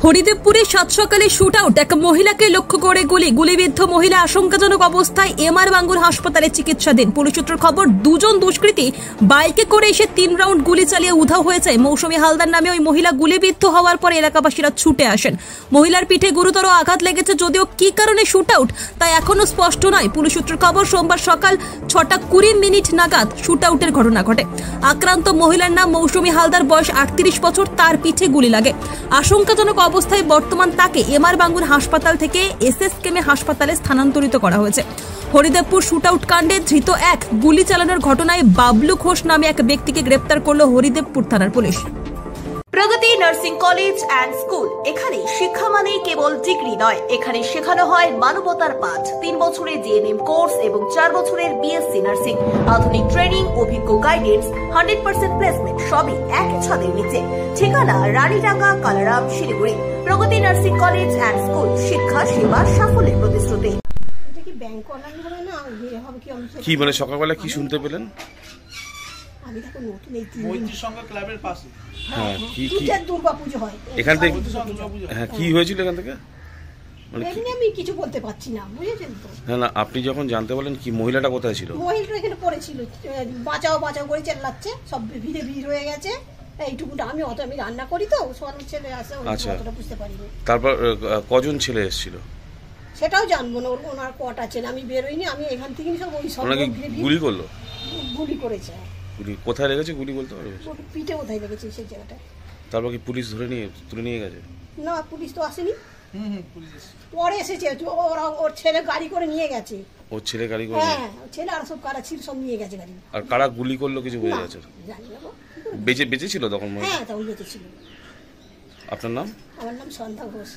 হরিদেবপুরে সাত সকালে shoot out, এক মহিলাকে লক্ষ্য করে গুলিবিদ্ধ মহিলা আশঙ্কাজনক অবস্থায় এমআর বাঙ্গুর হাসপাতালে চিকিৎসাধীন। পুলিশ সূত্রের খবর, দুজন দুষ্কৃতী বাইকে করে এসে 3 রাউন্ড গুলি চালিয়ে উধাও হয়েছে। মৌসুমী হালদার নামে ওই মহিলা গুলিবিদ্ধ হওয়ার পর এলাকাবাসীরা ছুটে আসেন। মহিলার পিঠে গুরুতর আঘাত লেগেছে, যদিও কি কারণে শুট আউট তা এখনো স্পষ্ট নয়। পুলিশ সূত্রের খবর, সোমবার সকাল 6:20 নাগাদ শুট আউটের ঘটনা ঘটে। আক্রান্ত মহিলার নাম মৌসুমী হালদার, বয়স 38 বছর। তার পিঠে গুলি লাগে। আশঙ্কাজনক অবস্থায় বর্তমান তাকে এমআর বাঙ্গুর হাসপাতাল থেকে এসএসকেএম হাসপাতালে স্থানান্তরিত করা হয়েছে। হরিদেবপুর শুট আউট কাণ্ডে ধৃত এক গুলি চালানোর ঘটনায় বাবলু ঘোষ নামে এক ব্যক্তিকে গ্রেপ্তার করল হরিদেবপুর থানার police. Pragati nursing college and school. এখানে শিক্ষা মানে কেবল ডিগ্রি নয়, এখানে শেখানো হয় মানবতার পাঠ। 3 বছরের জিএনএম কোর্স এবং 4 বছরের বিএসসি নার্সিং। আধুনিক ট্রেনিং, অভিজ্ঞ গাইডেন্স, 100% প্লেসমেন্ট, সবই একই ছাদের নিচে। ঠিকানা রানীডাঙ্গা, কালারাম, শিলিগুড়ি। প্রগতি নার্সিং কলেজ অ্যান্ড স্কুল, শিক্ষা সেবা সাফল্যের প্রতিশ্রুতি। কি মানে সকালবেলা কি শুনতে পেলেন? আমি দেখো নতুন এই মৈত্রী সংঘ ক্লাবের পাশে হ্যাঁ কি দুর্গাপুজো হয় এখান থেকে। হ্যাঁ কি হয়েছিল এখান থেকে? মানে আমি কিছু বলতে পারছি না, বুঝেছেন তো? না আপনি যখন জানতে বলেন কি মহিলাটা কোথায় ছিল? মহিলাটা এখানে পড়েছিল, বাঁচাও বাঁচাও করে চেল্লাচ্ছে, সব ভিড় হয়ে গেছে। এইটুকুটা আমি রান্না করি তো, সব ছেলে আসে, অতটা বুঝতে পারিনি। তারপর কজন ছেলে এসেছিল সেটাও জানবো না, ওনার কটা ছেলে। আমি বেরোইনি, আমি এখান থেকে সব ওই সব গুলি করলো। গুলি করেছে। গুলি কোথায় লেগেছে? গুলি বলতে পারবে? পিঠে কোথায় লেগেছে সেই জায়গাটা। তারপর কি পুলিশ তুলে নিয়ে গেছে? না, পুলিশ তো আসেনি। পরে এসেছে, ওর ছেলে গাড়ি করে নিয়ে গেছে। ওর ছেলে গাড়ি করে? হ্যাঁ, ছেলে আর সব কারা ছিল সব নিয়ে গেছে গাড়ি। আর কারা গুলি করলো কিছু বোঝা যাচ্ছে? জানি না। বেঁচে ছিল তখন? হ্যাঁ, তখন বেঁচে ছিল। আপনার নাম? আমার নাম সন্ধ্যা ঘোষ।